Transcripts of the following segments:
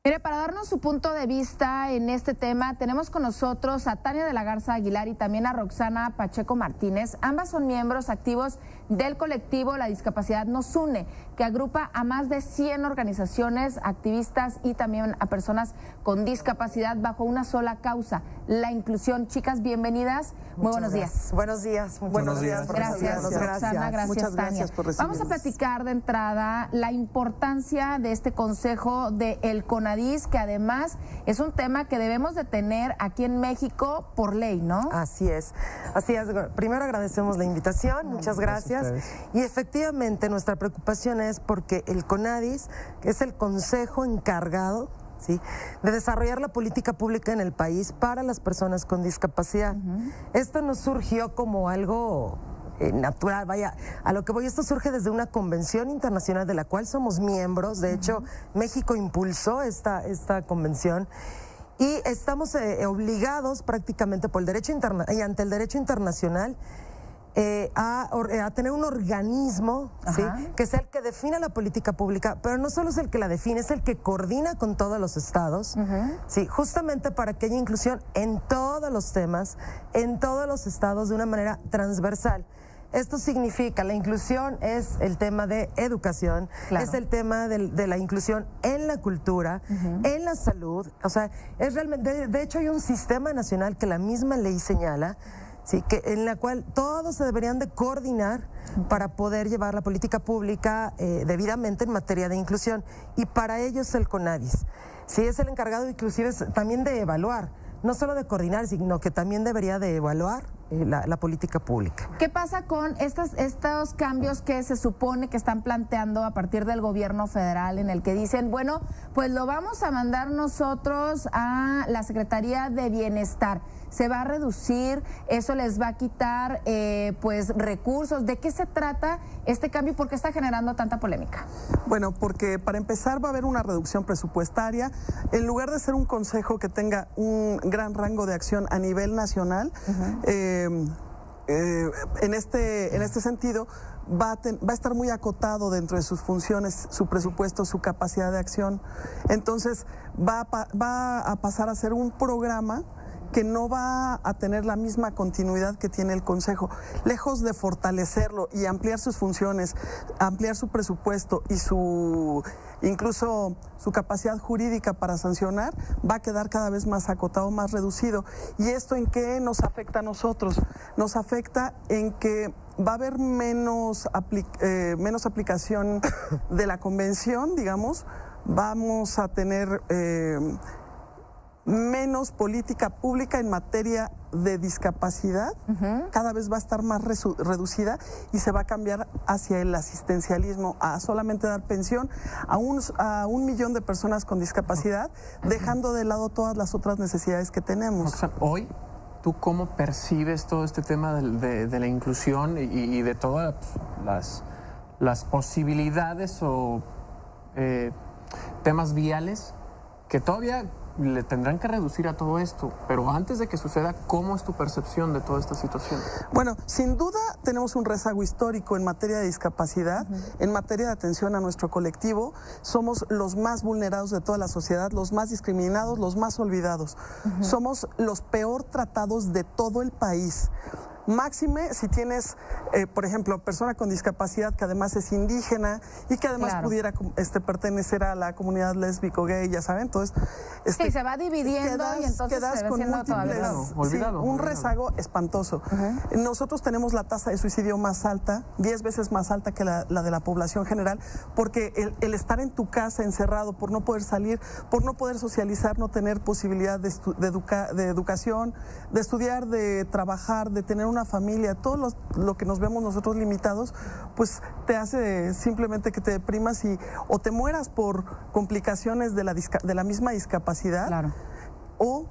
Mire, para darnos su punto de vista en este tema, tenemos con nosotros a Tania de la Garza Aguilar y también a Roxana Pacheco Martínez. Ambas son miembros activos del colectivo La Discapacidad Nos Une, que agrupa a más de 100 organizaciones, activistas y también a personas con discapacidad bajo una sola causa, la inclusión. Chicas, bienvenidas. Muy buenos días. Buenos días. Buenos días. Gracias, Roxana. Gracias, Muchas gracias Tania. por recibirnos. Vamos a platicar de entrada la importancia de este consejo del CONADIS, que además es un tema que debemos de tener aquí en México por ley, ¿no? Así es, así es. Primero agradecemos la invitación, muchas gracias. Y efectivamente nuestra preocupación es porque el CONADIS es el consejo encargado, ¿sí?, de desarrollar la política pública en el país para las personas con discapacidad. Esto nos surgió como algo natural, vaya, a lo que voy, esto surge desde una convención internacional de la cual somos miembros. De hecho, México impulsó esta convención y estamos obligados prácticamente por el derecho y ante el derecho internacional a tener un organismo, ¿sí?, que es el que define la política pública, pero no solo es el que la define, es el que coordina con todos los estados, ¿sí?, justamente para que haya inclusión en todos los temas, en todos los estados de una manera transversal. Esto significa, la inclusión es el tema de educación, es el tema de la inclusión en la cultura, en la salud. O sea, es realmente, de hecho hay un sistema nacional que la misma ley señala, sí, en la cual todos se deberían de coordinar para poder llevar la política pública debidamente en materia de inclusión. Y para ello es el CONADIS. Sí, es el encargado inclusive también de evaluar, no solo de coordinar, sino que también debería de evaluar la política pública. ¿Qué pasa con estos cambios que se supone que están planteando a partir del gobierno federal, en el que dicen, bueno, pues lo vamos a mandar nosotros a la Secretaría de Bienestar? ¿Se va a reducir? ¿Eso les va a quitar pues recursos? ¿De qué se trata este cambio y por qué está generando tanta polémica? Bueno, porque para empezar va a haber una reducción presupuestaria. En lugar de ser un consejo que tenga un gran rango de acción a nivel nacional, en este sentido va a estar muy acotado dentro de sus funciones, su presupuesto, su capacidad de acción. Entonces va a pasar a ser un programa que no va a tener la misma continuidad que tiene el Consejo. Lejos de fortalecerlo y ampliar sus funciones, ampliar su presupuesto y incluso su capacidad jurídica para sancionar, va a quedar cada vez más acotado, más reducido. ¿Y esto en qué nos afecta a nosotros? Nos afecta en que va a haber menos aplicación de la convención, digamos. Vamos a tener menos política pública en materia de discapacidad, cada vez va a estar más reducida y se va a cambiar hacia el asistencialismo, a solamente dar pensión a un millón de personas con discapacidad, dejando de lado todas las otras necesidades que tenemos. O sea, hoy, ¿tú cómo percibes todo este tema de la inclusión y de todas las posibilidades o temas viales que todavía le tendrán que reducir a todo esto? Pero antes de que suceda, ¿cómo es tu percepción de toda esta situación? Bueno, sin duda tenemos un rezago histórico en materia de discapacidad, en materia de atención a nuestro colectivo. Somos los más vulnerados de toda la sociedad, los más discriminados, los más olvidados. Somos los peor tratados de todo el país. Máxime si tienes, por ejemplo, persona con discapacidad que además es indígena y que además pudiera pertenecer a la comunidad lésbico, gay, ya saben, entonces sí, se va dividiendo y entonces quedas se va con siendo todavía un rezago espantoso. Nosotros tenemos la tasa de suicidio más alta, 10 veces más alta que la de la población general, porque el estar en tu casa encerrado, por no poder salir, por no poder socializar, no tener posibilidad de educación, de estudiar, de trabajar, de tener una familia, todo lo que nos vemos nosotros limitados, pues te hace simplemente que te deprimas o te mueras por complicaciones de la misma discapacidad. o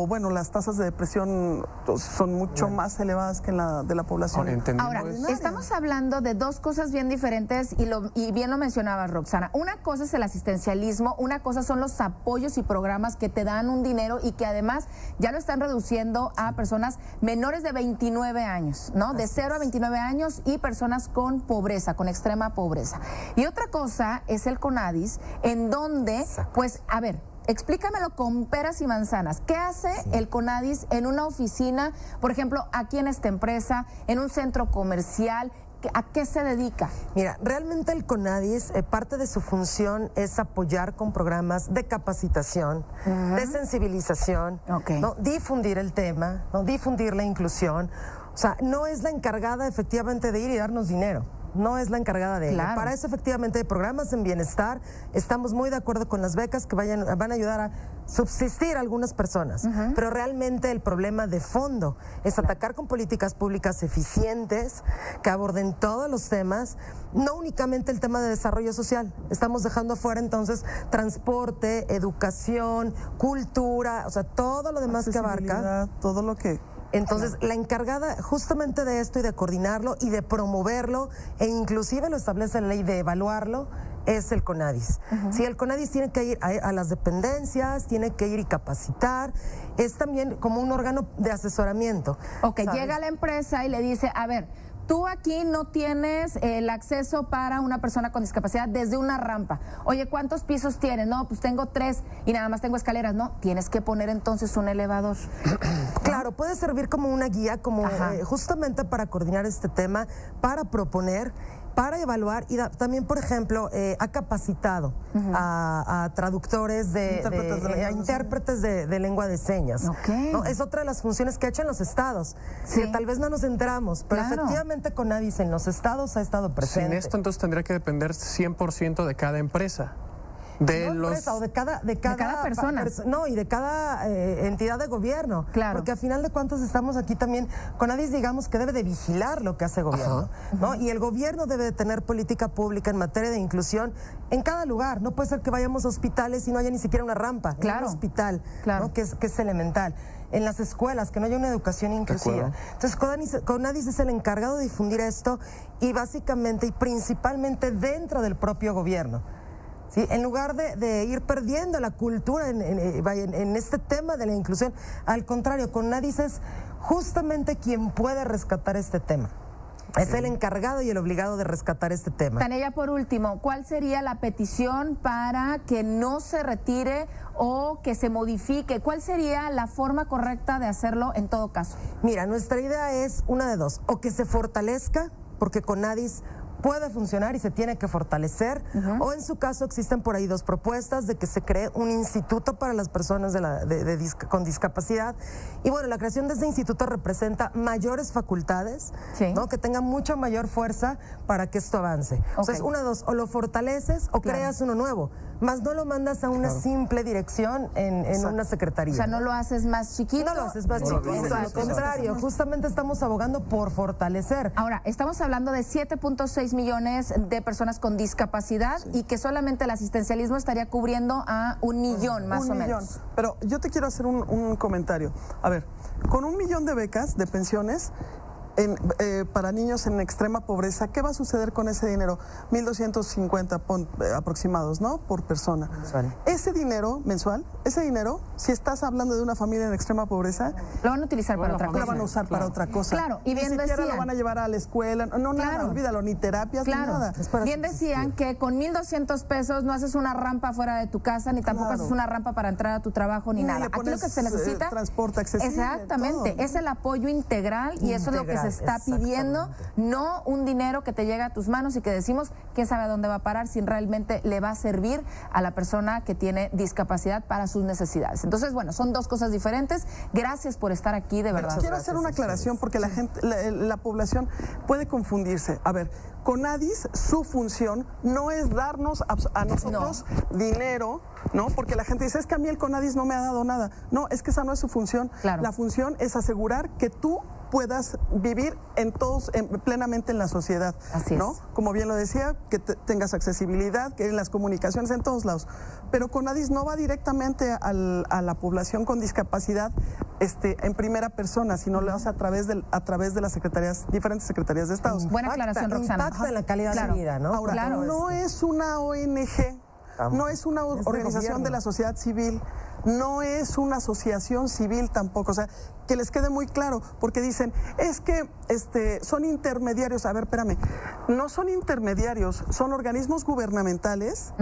bueno, las tasas de depresión son mucho más elevadas que en la de la población. Ahora, estamos hablando de dos cosas bien diferentes y bien lo mencionaba Roxana. Una cosa es el asistencialismo, una cosa son los apoyos y programas que te dan un dinero y que además ya lo están reduciendo a personas menores de 29 años, ¿no? De 0 a 29 años y personas con pobreza, con extrema pobreza. Y otra cosa es el CONADIS, en donde, pues, a ver, explícamelo con peras y manzanas. ¿Qué hace el CONADIS en una oficina, por ejemplo, aquí en esta empresa, en un centro comercial? ¿A qué se dedica? Mira, realmente el CONADIS, parte de su función es apoyar con programas de capacitación, de sensibilización, ¿no? Difundir el tema, ¿no? Difundir la inclusión. O sea, no es la encargada efectivamente de ir y darnos dinero. No es la encargada de ello. Para eso efectivamente hay programas en bienestar. Estamos muy de acuerdo con las becas que van a ayudar a subsistir a algunas personas. Pero realmente el problema de fondo es atacar con políticas públicas eficientes que aborden todos los temas, no únicamente el tema de desarrollo social. Estamos dejando afuera entonces transporte, educación, cultura, o sea, todo lo demás que abarca. Todo lo que... Entonces, la encargada justamente de esto y de coordinarlo y de promoverlo, e inclusive lo establece la ley de evaluarlo, es el CONADIS. Sí, el CONADIS tiene que ir a las dependencias, tiene que ir y capacitar, es también como un órgano de asesoramiento. Ok, ¿sabes? Llega a la empresa y le dice, a ver, tú aquí no tienes el acceso para una persona con discapacidad desde una rampa. Oye, ¿cuántos pisos tienes? No, pues tengo 3 y nada más tengo escaleras. No, tienes que poner entonces un elevador. Claro, puede servir como una guía, como justamente para coordinar este tema, para proponer, para evaluar y también, por ejemplo, ha capacitado a traductores, a intérpretes de lengua de señas. ¿No? Es otra de las funciones que ha hecho en los estados, que tal vez no nos enteramos, pero efectivamente CONADIS en los estados ha estado presente. Sin esto entonces tendría que depender 100% de cada empresa. O de cada persona. Y de cada entidad de gobierno. Porque al final de cuentas estamos aquí también, CONADIS digamos que debe de vigilar lo que hace el gobierno, ¿no? Y el gobierno debe de tener política pública en materia de inclusión en cada lugar. No puede ser que vayamos a hospitales y no haya ni siquiera una rampa en un hospital, ¿no? que es elemental. En las escuelas, que no haya una educación inclusiva. Entonces, CONADIS es el encargado de difundir esto y básicamente y principalmente dentro del propio gobierno. ¿Sí? En lugar de ir perdiendo la cultura en este tema de la inclusión, al contrario, CONADIS es justamente quien puede rescatar este tema. Es el encargado y el obligado de rescatar este tema. Tania, por último, ¿cuál sería la petición para que no se retire o que se modifique? ¿Cuál sería la forma correcta de hacerlo en todo caso? Mira, nuestra idea es una de dos, o que se fortalezca, porque CONADIS puede funcionar y se tiene que fortalecer, o en su caso existen por ahí 2 propuestas de que se cree un instituto para las personas con discapacidad, y bueno, la creación de este instituto representa mayores facultades, ¿no? Que tenga mucha mayor fuerza para que esto avance. Entonces, una de dos, o lo fortales o creas uno nuevo, más no lo mandas a una simple dirección en una secretaría. O sea, no lo haces más chiquito. No lo haces más chiquito, al contrario, justamente estamos abogando por fortalecer. Ahora, estamos hablando de 7.6 millones de personas con discapacidad y que solamente el asistencialismo estaría cubriendo a 1 millón más o menos. Pero yo te quiero hacer un comentario. A ver, con 1 millón de becas de pensiones para niños en extrema pobreza, ¿qué va a suceder con ese dinero? 1.250 aproximados, ¿no? Por persona. Ese dinero mensual, si estás hablando de una familia en extrema pobreza, lo van a utilizar para otra cosa. Lo van a usar para otra cosa. Claro, y bien ni siquiera lo van a llevar a la escuela, nada, olvídalo, ni terapias, ni nada. Bien decían que con 1.200 pesos no haces una rampa fuera de tu casa, ni tampoco haces una rampa para entrar a tu trabajo, ni nada. Aquí lo que se necesita transporte accesible. Exactamente, es el apoyo integral y eso es lo que se está pidiendo, no un dinero que te llega a tus manos y que decimos quién sabe a dónde va a parar si realmente le va a servir a la persona que tiene discapacidad para sus necesidades. Entonces, bueno, son 2 cosas diferentes. Gracias por estar aquí, de verdad. Quiero hacer una aclaración porque la gente, la población puede confundirse. A ver, CONADIS, su función no es darnos a nosotros dinero, ¿no? Porque la gente dice, es que a mí el CONADIS no me ha dado nada. No, es que esa no es su función. La función es asegurar que tú puedas vivir plenamente en la sociedad. Así ¿no? es. Como bien lo decía, que tengas accesibilidad, que en las comunicaciones, en todos lados. Pero CONADIS no va directamente a la población con discapacidad en primera persona, sino lo hace a través de las diferentes secretarías de Estado. Buena aclaración, Roxana. Impacta en la calidad de vida, ¿no? Ahora, no es una ONG, no es una organización de la sociedad civil, no es una asociación civil tampoco, o sea, que les quede muy claro, porque dicen, es que son intermediarios. A ver, espérame, no son intermediarios, son organismos gubernamentales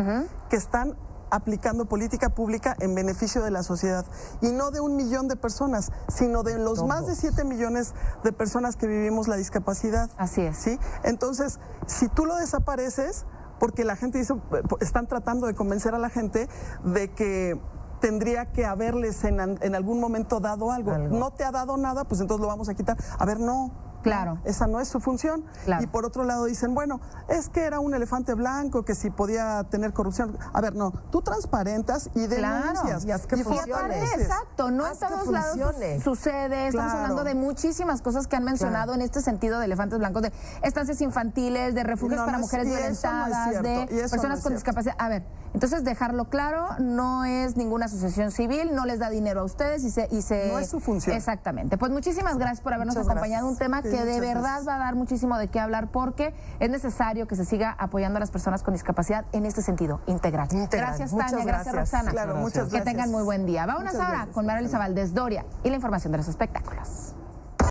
que están aplicando política pública en beneficio de la sociedad, y no de 1 millón de personas, sino de los más de 7 millones de personas que vivimos la discapacidad. Así es. ¿Sí? Entonces, si tú lo desapareces, porque la gente dice, están tratando de convencer a la gente de que tendría que haberles en algún momento dado algo. No te ha dado nada, pues entonces lo vamos a quitar. A ver, no. Claro. No, esa no es su función. Claro. Y por otro lado dicen, bueno, es que era un elefante blanco, que si podía tener corrupción. A ver, no, tú transparentas y denuncias. Y haz que funcione. fortaleces. Exacto, no en Haz que todos lados funcione. sucede. Estamos Claro. hablando de muchísimas cosas que han mencionado en este sentido de elefantes blancos, de estancias infantiles, de refugios para mujeres y eso no es violentadas, cierto, y de eso personas no es con cierto. discapacidad. A ver, entonces dejarlo claro, no es ninguna asociación civil, no les da dinero a ustedes y se No es su función. Exactamente. Pues muchísimas gracias por habernos Muchas acompañado. gracias. Un tema Sí, que de muchas verdad gracias. va a dar muchísimo de qué hablar, porque es necesario que se siga apoyando a las personas con discapacidad en este sentido integral. Integral. Gracias, Muchas Tania. Gracias, gracias. Roxana. Claro, muchas Que gracias. tengan muy buen día. Vámonos Muchas ahora gracias. con María Elizabeth Doria y la información de los espectáculos.